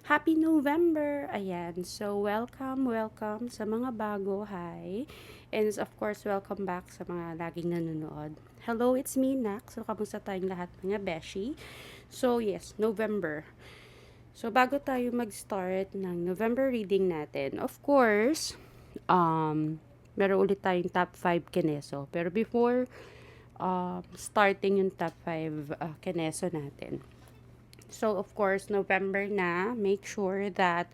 Happy November! Ayan. So, welcome sa mga bago. Hi. And of course, welcome back sa mga laging nanonood. Hello, it's me, Nak. So, kamusta tayong lahat mga beshi? So, yes, November. So, bago tayo mag-start ng November reading natin, of course, meron ulit tayong top 5 keneso. Pero before starting yung top 5 keneso natin, so, of course, November na, make sure that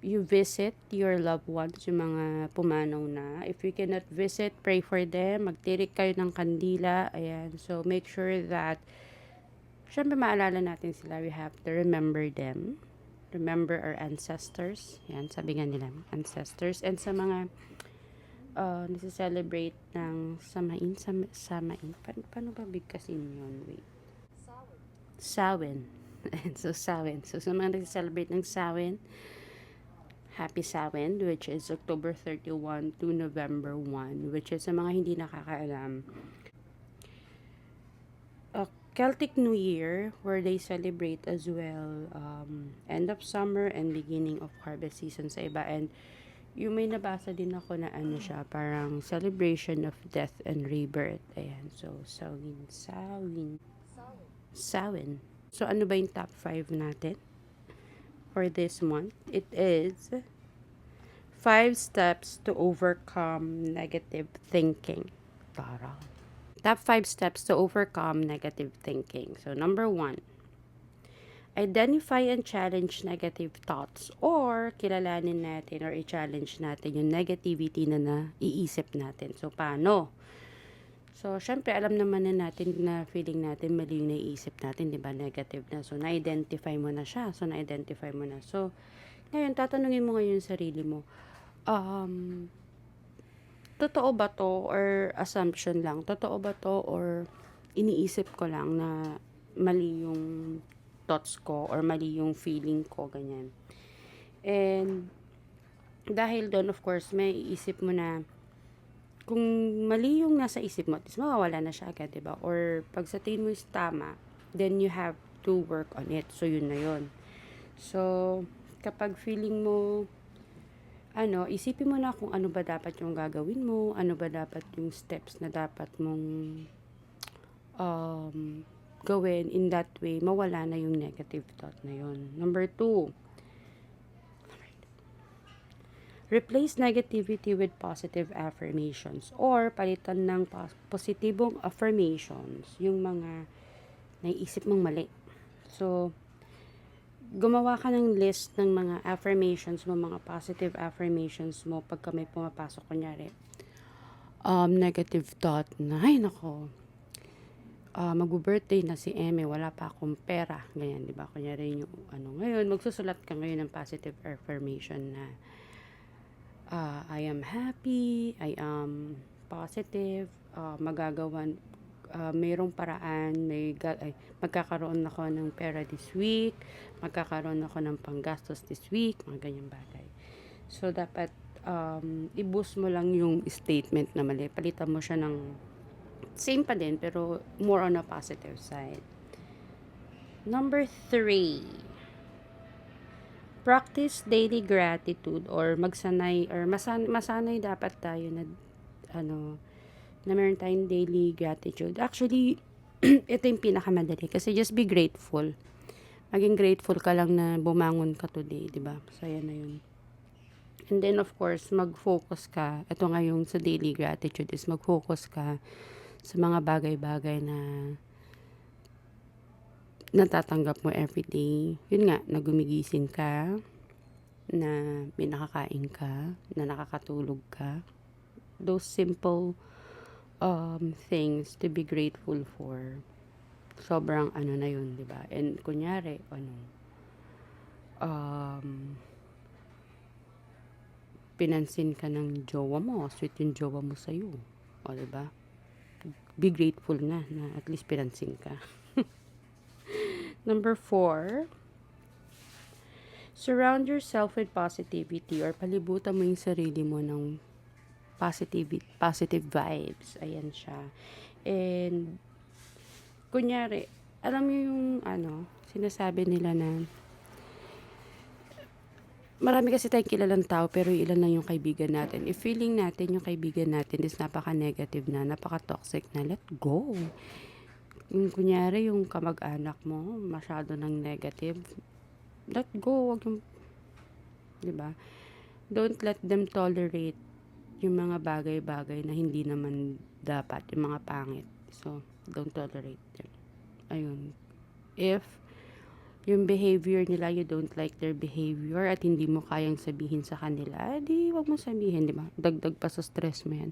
you visit your loved ones, yung mga pumanaw na. If you cannot visit, pray for them. Magtirik kayo ng kandila. Ayan. So, make sure that, syempre maalala natin sila. We have to remember them. Remember our ancestors. Yan, sabi nga nila, ancestors. And sa mga nasa-celebrate ng samain. Paano ba bigkasin yun? Wait. Samhain. So, Samhain. So, sa mga nag-celebrate ng Samhain, Happy Samhain, which is October 31 to November 1, which is sa mga hindi nakakaalam, a Celtic New Year, where they celebrate as well end of summer and beginning of harvest season sa iba. And yung may nabasa din ako na ano siya, parang celebration of death and rebirth. Ayan. So, Samhain. So, ano ba yung top 5 natin for this month? It is 5 steps to overcome negative thinking. Tara. Top 5 steps to overcome negative thinking. So, number 1, identify and challenge negative thoughts, or kilalanin natin or i-challenge natin yung negativity na naiisip natin. So, paano? So, syempre, alam naman na natin na feeling natin mali yung naiisip natin, di ba? Negative na. So, na-identify mo na siya. So, ngayon, tatanungin mo ngayon yung sarili mo, totoo ba to or assumption lang? Totoo ba to or iniisip ko lang na mali yung thoughts ko or mali yung feeling ko, ganyan. And dahil doon, of course, may iisip mo na kung mali yung nasa isip mo, at least mawawala na siya agad, diba? Or pag sa tingin mo is tama, then you have to work on it. So, yun na yun. So, kapag feeling mo, isipin mo na kung ano ba dapat yung gagawin mo, ano ba dapat yung steps na dapat mong gawin. In that way, mawala na yung negative thought na yun. Number 2, replace negativity with positive affirmations, or palitan ng positibong affirmations yung mga naiisip mong mali. So, gumawa ka ng list ng mga affirmations mo, mga positive affirmations mo pagka may pumapasok, kunyari, negative thought na, ay nako, mag-birthday na si Eme, wala pa akong pera, ganyan, di ba? Kunyari yung ngayon, magsusulat ka ngayon ng positive affirmation na, I am happy, I am positive, magagawan, mayroong paraan, magkakaroon ako ng pera this week, magkakaroon ako ng panggastos this week, mga ganyang bagay. So, dapat i-boost mo lang yung statement na mali. Palitan mo siya ng same pa din, pero more on a positive side. Number 3, practice daily gratitude, or magsanay or masanay dapat tayo na na meron tayong daily gratitude. Actually, ito yung pinakamadali kasi just be grateful. Maging grateful ka lang na bumangon ka today, 'di ba? Saya na 'yun. And then of course, mag-focus ka. Ito nga yung sa daily gratitude is mag-focus ka sa mga bagay-bagay na natatanggap mo everyday. Yun nga, na gumigising ka, na may nakakain ka, na nakakatulog ka. Those simple things to be grateful for. Sobrang na yun, di ba? And kunyari, pinansin ka ng jowa mo, sweet yung jowa mo sa'yo. O, di ba? Be grateful na at least pinansin ka. Number 4, surround yourself with positivity, or palibutan mo yung sarili mo ng positive vibes. Ayan siya. And kunyari, alam mo yung sinasabi nila na Marami kasi tayong kilalang tao pero yung ilan lang yung kaibigan natin. If feeling natin yung kaibigan natin is napaka-negative na, napaka-toxic na, let go. Yung kunyari yung kamag-anak mo, masyado ng negative, let go. Wag yung, di ba? Don't let them tolerate yung mga bagay-bagay na hindi naman dapat, yung mga pangit. So, don't tolerate them. Ayun. If yung behavior nila, you don't like their behavior at hindi mo kayang sabihin sa kanila, di wag mo sabihin, di ba? Dagdag pa sa stress mo yan.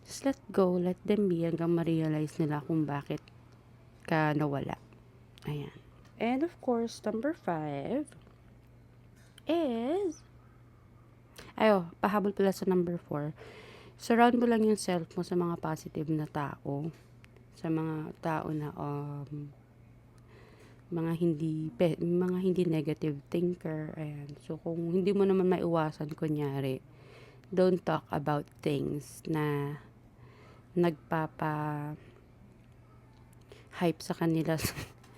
Just let go, let them be hanggang ma-realize nila kung bakit ka nawala. Ayan. And of course, number 5 is, pahabol pala sa number 4. Surround mo lang yung self mo sa mga positive na tao. Sa mga tao na mga hindi negative thinker. Ayan. So, kung hindi mo naman maiwasan, kunyari, don't talk about things na nagpapa-hype sa kanila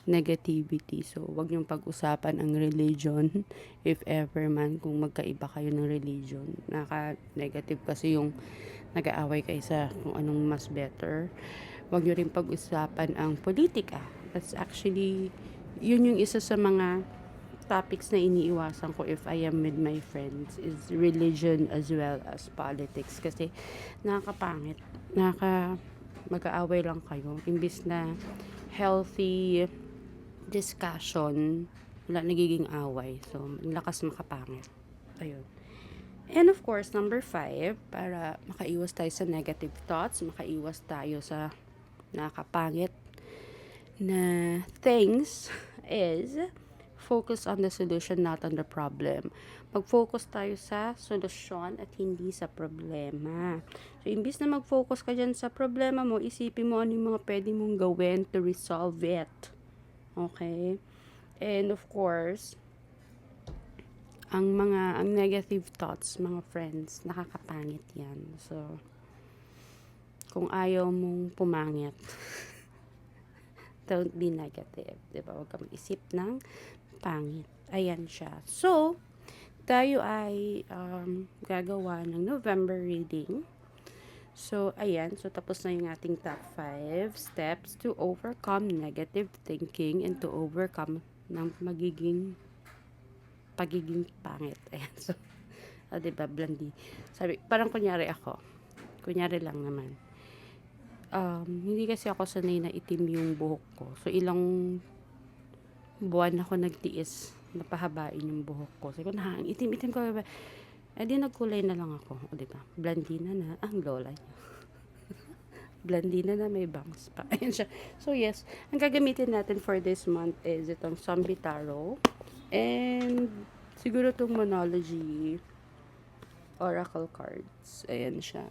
negativity. So, wag yung pag-usapan ang religion if ever man kung magkaiba kayo ng religion. Naka-negative kasi yung nag-aaway kayo sa kung anong mas better. Wag nyo rin pag-usapan ang politika. That's actually yun yung isa sa mga topics na iniiwasan ko if I am with my friends is religion as well as politics kasi nakakapangit, mag-aaway lang kayo imbis na healthy discussion, wala nagiging away, so lakas makapangit. Ayun. And of course, number 5, para makaiwas tayo sa negative thoughts, makaiwas tayo sa nakakapangit na things is focus on the solution, not on the problem. Mag-focus tayo sa solusyon at hindi sa problema. So, imbis na mag-focus ka dyan sa problema mo, isipin mo ano yung mga pwede mong gawin to resolve it. Okay? And of course, ang negative thoughts, mga friends, nakakapangit yan. So, kung ayaw mong pumangit, don't be negative, diba? Huwag ka mag-isip ng pangit. Ayan siya. So, tayo ay gagawa ng November reading. So, ayan. So, tapos na yung ating top 5 steps to overcome negative thinking and to overcome ng pagiging pangit. Ayan. So, diba, blondie. Sabi, parang kunyari ako. Kunyari lang naman. Hindi kasi ako sanay na itim yung buhok ko. So, ilang buwan ako nagtiis na pahabain yung buhok ko. Sabi ko, ang itim-itim ko. Di nagkulay na lang ako. O, diba? Blandina na ang lola niya. Blandina na may bangs pa. Ayan siya. So, yes. Ang gagamitin natin for this month is itong Zombie Tarot. And, siguro itong Monology Oracle cards. Ayan siya.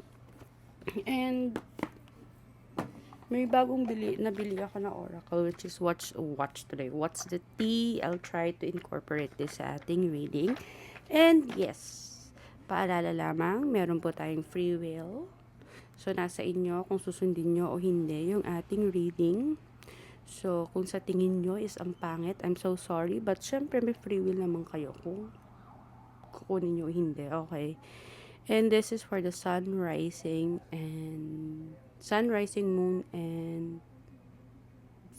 And, may bagong nabili ako na oracle which is watch today. What's the tea? I'll try to incorporate this sa ating reading. And yes, paalala lamang, meron po tayong free will. So, nasa inyo kung susundin nyo o hindi yung ating reading. So, kung sa tingin nyo is ang pangit, I'm so sorry. But, syempre, may free will naman kayo kung kukunin nyo o hindi. Okay. And this is for the sun rising, moon, and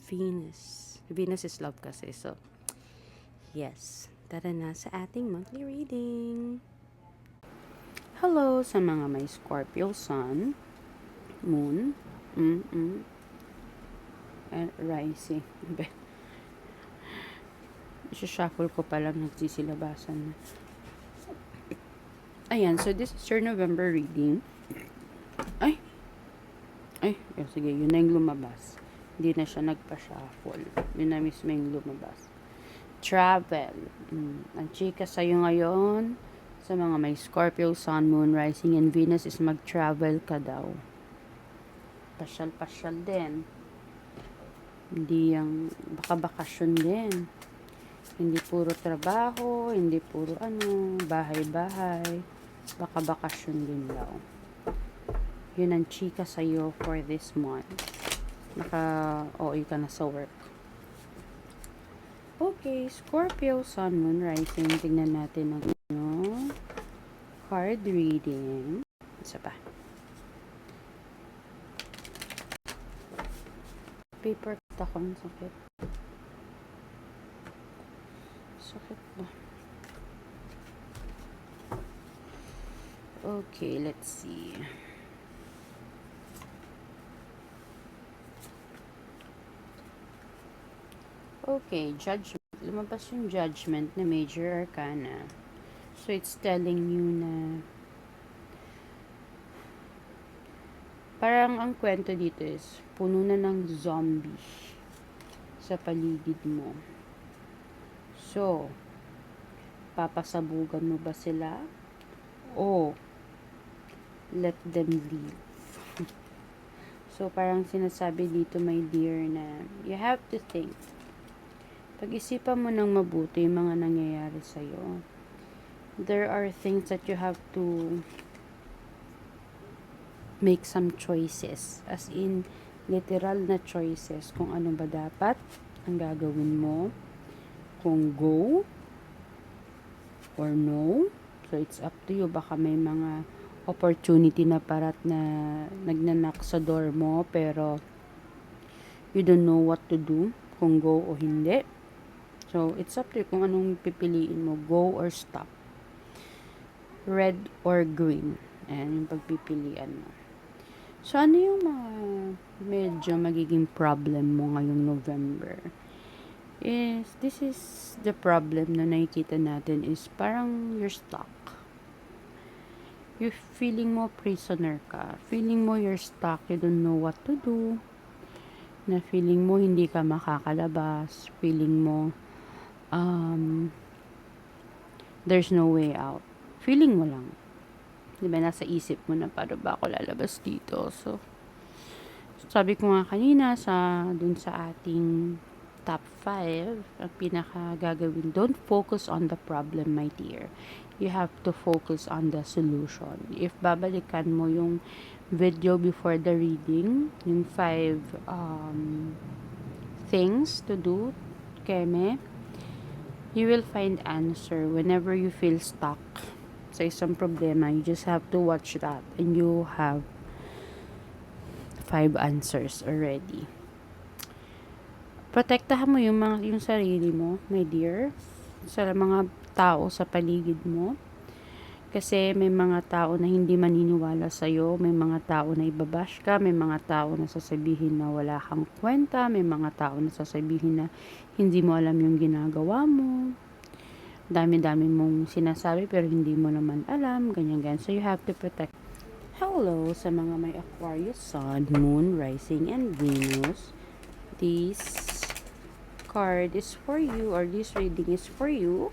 Venus. Venus is love kasi. So, yes. Tara na sa ating monthly reading. Hello sa mga may Scorpio sun, moon, and rising. Shuffle ko pa lang, nagsisilabasan na. Ayan, so this is your November reading. Sige, yun na yung lumabas. Hindi na siya nagpa-shuffle. Yun na mismo yung lumabas. Travel. Ang chika sa'yo ngayon, sa mga may Scorpio, Sun, Moon, Rising, and Venus is mag-travel ka daw. Pasyal-pasyal din. Hindi yung baka-bakasyon din. Hindi puro trabaho, hindi puro bahay-bahay. Baka-bakasyon din daw. Yun ang chika sa'yo for this month. Naka-OA ka na sa work. Okay, Scorpio, Sun, Moon, Rising. Tingnan natin ang card reading. Isa pa. Paper cut ako. Sakit. Sakit ba? Okay, let's see. Okay, judgment. Lumabas yung judgment na major arcana. So, it's telling you na parang ang kwento dito is puno na ng zombie sa paligid mo. So, papasabugan mo ba sila? O let them leave? So, parang sinasabi dito, my dear, na you have to think. Pag-isipan mo ng mabuti yung mga nangyayari sa'yo. There are things that you have to make some choices. As in, literal na choices. Kung ano ba dapat ang gagawin mo. Kung go or no. So, it's up to you. Baka may mga opportunity na parat na nagnanak sa door mo, pero you don't know what to do. Kung go o hindi. So, it's up to you kung anong pipiliin mo. Go or stop. Red or green. Ayan yung pagpipilian mo. So, ano yung mga medyo magiging problem mo ngayong November? This is the problem na nakikita natin is parang you're stuck. You're feeling mo prisoner ka. Feeling mo you're stuck. You don't know what to do. Na feeling mo hindi ka makakalabas. Feeling mo there's no way out. Feeling mo lang. Diba, nasa isip mo na paano ba ako lalabas dito. So, sabi ko nga kanina dun sa ating top 5, ang pinaka gagawin, don't focus on the problem, my dear. You have to focus on the solution. If babalikan mo yung video before the reading, yung 5 things to do, Keme, you will find answer whenever you feel stuck sa isang problema. You just have to watch that and you have 5 answers already. Protektahan mo yung sarili mo, my dear, sa mga tao sa paligid mo. Kasi may mga tao na hindi maniniwala sa'yo, may mga tao na ibabash ka, may mga tao na sasabihin na wala kang kwenta, may mga tao na sasabihin na hindi mo alam yung ginagawa mo. Dami-dami mong sinasabi pero hindi mo naman alam, ganyan-ganyan. So, you have to protect. Hello sa mga may Aquarius, Sun, Moon, Rising, and Venus. This card is for you or this reading is for you.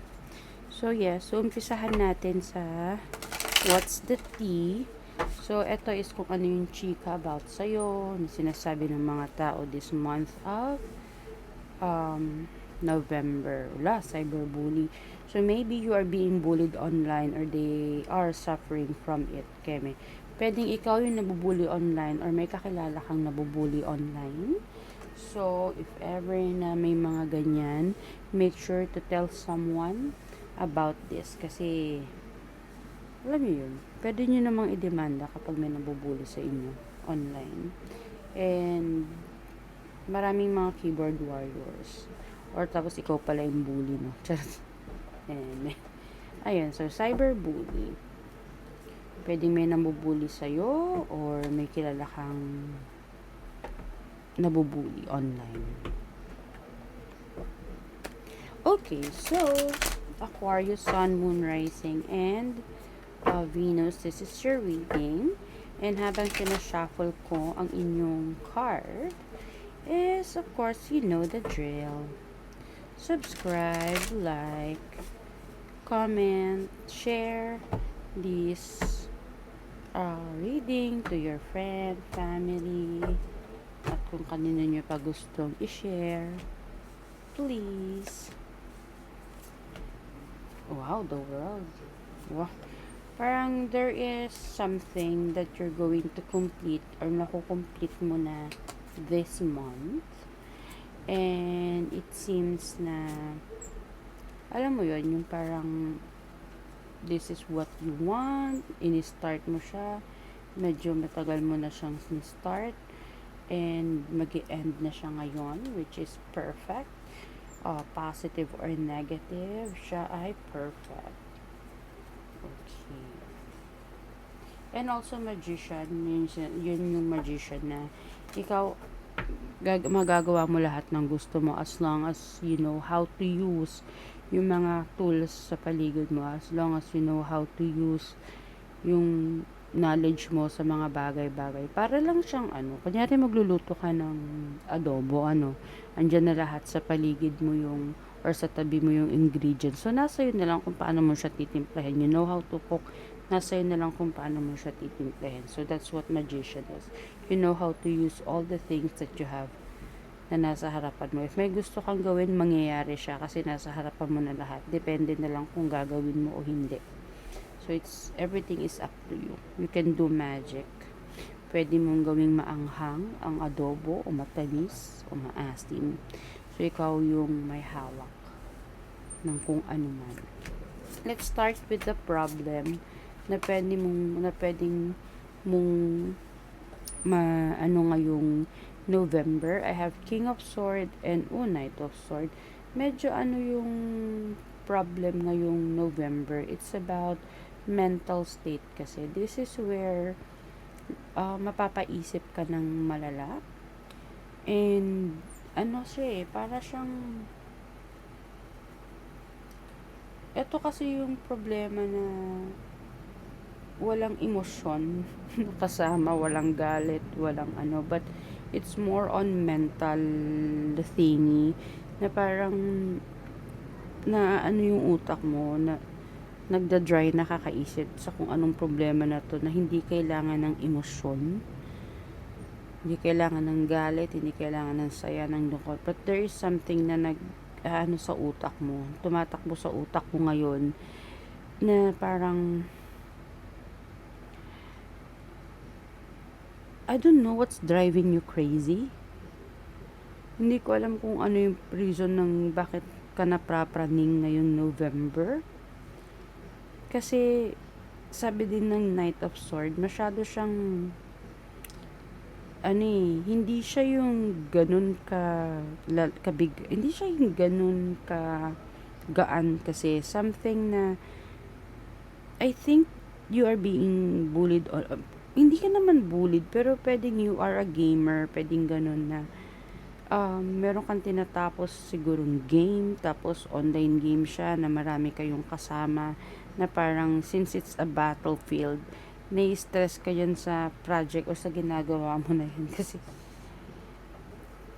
So, so umpisahan natin sa what's the tea. So, ito is kung ano yung chika about sa'yo, sinasabi ng mga tao this month of November. Cyberbully. So, maybe you are being bullied online or they are suffering from it. Keme, pwedeng ikaw yung nabubully online or may kakilala kang nabubully online. So, if ever na may mga ganyan, make sure to tell someone about this. Kasi, alam niyo yun, pwede nyo namang idemanda kapag may nabubuli sa inyo online. And, maraming mga keyboard warriors. Or tapos ikaw pala yung bully, no? And, ayun, so cyberbully. Pwede may nabubuli sa'yo or may kilala kang nabubuli online. Okay, so Aquarius, Sun, Moon, Rising, and Venus, this is your reading. And habang sinashuffle ko ang inyong card, is of course, you know the drill. Subscribe, like, comment, share this reading to your friend, family, at kung kanino nyo pa gustong i-share, please. Wow, the world. Wow. Parang there is something that you're going to complete or nakukomplete mo na this month. And it seems na, alam mo yon yung parang, this is what you want, ini-start mo siya, medyo matagal mo na siyang start, and mag-end na siya ngayon, which is perfect. Positive or negative, siya ay perfect. Okay. And also magician, yun yung magician na ikaw magagawa mo lahat ng gusto mo as long as you know how to use yung mga tools sa paligid mo, as long as you know how to use yung knowledge mo sa mga bagay-bagay. Para lang siyang kunyari magluluto ka ng adobo, andyan na lahat sa paligid mo yung or sa tabi mo yung ingredients. So, nasa yun na lang kung paano mo siya titimplahin. You know how to cook, nasa yun na lang kung paano mo siya titimplahin. So, that's what magician is. You know how to use all the things that you have na nasa harapan mo. If may gusto kang gawin, mangyayari siya kasi nasa harapan mo na lahat. Depende na lang kung gagawin mo o hindi. So, everything is up to you. You can do magic. Pwede mong gawing maanghang ang adobo o matamis o maasim. So, ikaw yung may hawak ng kung ano man. Let's start with the problem na pwedeng mong ngayong November. I have King of Sword and Knight of Sword. Medyo yung problem ngayong November. It's about mental state kasi. This is where mapapaisip ka ng malala. And siya para siyang ito kasi yung problema na walang emosyon kasama, walang galit, walang but it's more on mental thingy na parang na yung utak mo na nagda-dry na kakaisip sa kung anong problema na to na hindi kailangan ng emosyon, hindi kailangan ng galit, hindi kailangan ng saya, ng lungkot, but there is something na sa utak mo, tumatakbo sa utak mo ngayon na parang I don't know what's driving you crazy. Hindi ko alam kung ano yung reason ng bakit ka naprapraning ngayong November. Kasi, sabi din ng Knight of Sword, masyado siyang, hindi siya yung ganun kabig, hindi siya yung ganun gaan kasi something na, I think, you are being bullied or, hindi ka naman bullied, pero pwedeng you are a gamer, pwedeng ganun na, meron kang tinatapos sigurong game, tapos online game siya na marami kayong kasama, na parang since it's a battlefield, nai-stress ka yan sa project o sa ginagawa mo na yun kasi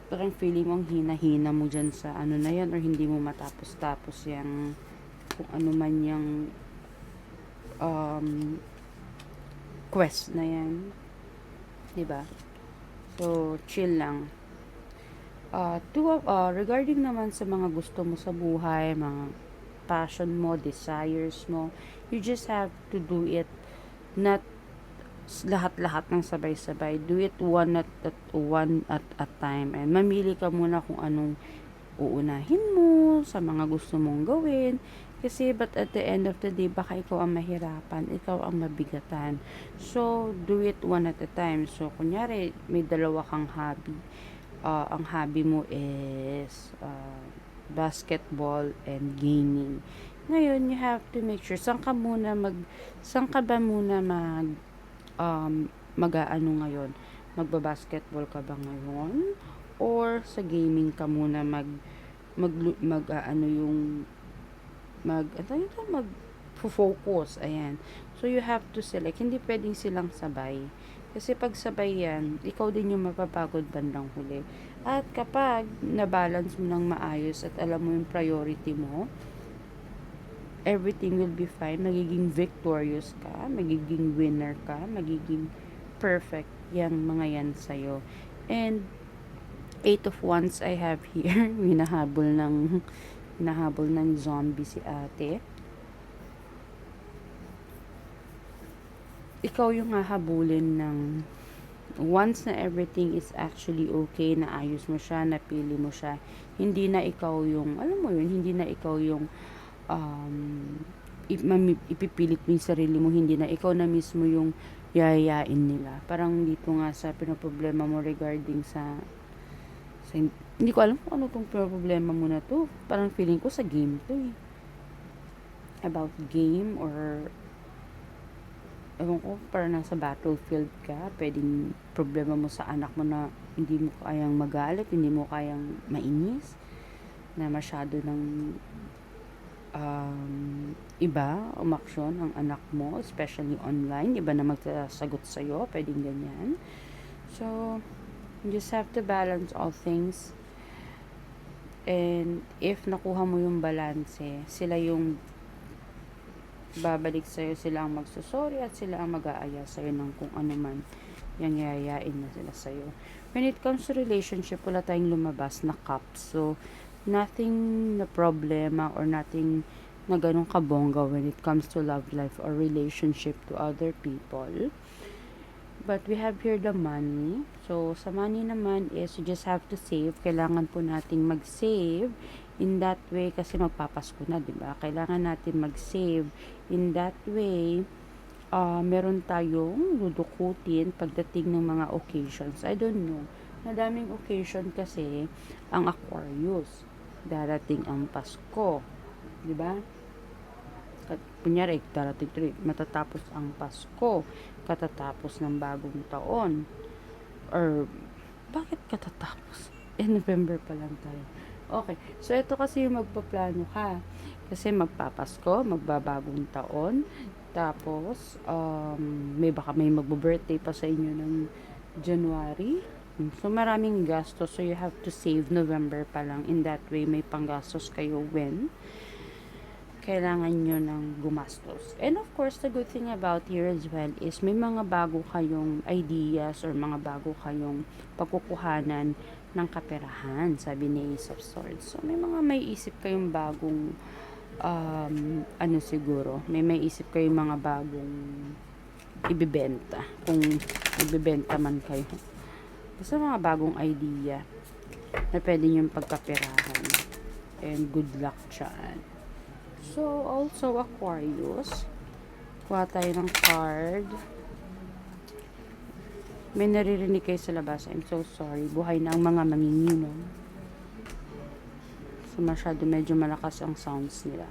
parang feeling mong hina-hina mo dyan sa na yan or hindi mo matapos-tapos yung kung ano man yung quest na yan, diba? So, chill lang. Regarding naman sa mga gusto mo sa buhay, mga passion mo, desires mo, you just have to do it, not lahat-lahat ng sabay-sabay. Do it one at a time. And mamili ka muna kung anong uunahin mo sa mga gusto mong gawin. Kasi, but at the end of the day, baka ikaw ang mahirapan, ikaw ang mabigatan. So, do it one at a time. So, kunyari, may dalawa kang hobby. Ang hobby mo is basketball and gaming. Ngayon, you have to make sure, saan ka ba muna ngayon? Magbabasketball ka ba ngayon? Or sa gaming ka muna focus, ayan. So, you have to select. Hindi pwedeng silang sabay. Kasi pag sabay yan, ikaw din yung mapapagod bandang huli. At kapag na-balance mo ng maayos at alam mo yung priority mo, everything will be fine. Magiging victorious ka, magiging winner ka, magiging perfect yung mga yan sa'yo. And 8 of Wands I have here. Hinahabol ng zombie si ate. Ikaw yung hahabulin ng once na everything is actually okay, na ayos mo siya, napili mo siya, hindi na ikaw yung, alam mo yun, hindi na ikaw yung um, ipipilit mo yung sarili mo, hindi na ikaw na mismo yung yayain nila. Parang dito nga sa pinoproblema mo regarding sa hindi ko alam kung ano tong pinoproblema mo na to. Parang feeling ko sa game to eh. About game or ewan ko, parang nasa battlefield ka, pwedeng problema mo sa anak mo na hindi mo kayang magalit, hindi mo kayang mainis, na masyado ng iba umaksyon ang anak mo, especially online, iba na magsasagot sa'yo, pwedeng ganyan. So, you just have to balance all things. And if nakuha mo yung balance, sila yung babalik sa'yo, sila ang magsusorry at sila ang mag-aaya sa'yo ng kung ano man yung yayain na sila sa'yo. When it comes to relationship, wala tayong lumabas na cup. So, nothing na problema or nothing na ganun kabongga when it comes to love life or relationship to other people. But we have here the money. So, sa money naman is you just have to save. Kailangan po nating mag-save. In that way, kasi magpapasko na, di ba? Kailangan natin mag-save. In that way, meron tayong dudukutin pagdating ng mga occasions. I don't know. Madaming occasion kasi ang Aquarius. Darating ang Pasko. Di ba? Kunyari, darating matatapos ang Pasko. Katatapos ng bagong taon. Or, bakit katatapos? November pa lang tayo. Okay. So, ito kasi yung magpaplano ka. Kasi magpapasko, magbabagong taon. Tapos, baka may magbo-birthday pa sa inyo ng January. So, maraming gastos. So, you have to save November pa lang. In that way, may panggastos kayo when kailangan nyo ng gumastos. And of course, the good thing about here as well is may mga bago kayong ideas or mga bago kayong pagkukuhanan ng kaperahan, sabi ni Ace of Swords. So, may isip kayong bagong siguro, may isip kayong mga bagong ibibenta, kung ibibenta man kayo. Basta mga bagong idea na pwede nyo pagkaperahan. And good luck dyan. So, also Aquarius. Kuha tayo ng card. May naririnig kayo sa labas. I'm so sorry. Buhay na ang mga manginginom. So, masyado medyo malakas ang sounds nila.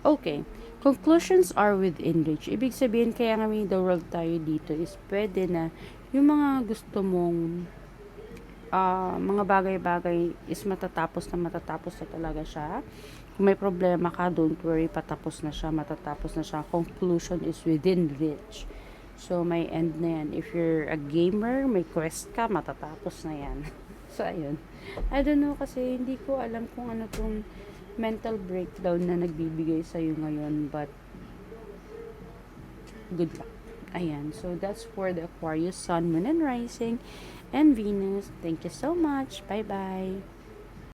Okay. Conclusions are within reach. Ibig sabihin, kaya nga may the world tayo dito is pwede na yung mga gusto mong mga bagay-bagay is matatapos na talaga siya. Kung may problema ka, don't worry, patapos na siya, matatapos na siya. Conclusion is within reach. So, may end na yan. If you're a gamer, may quest ka, matatapos na yan. So, ayun. I don't know kasi hindi ko alam kung ano tong mental breakdown na nagbibigay sa'yo ngayon. But, good luck. Ayan. So, that's for the Aquarius, Sun, Moon, and Rising, and Venus. Thank you so much. Bye-bye.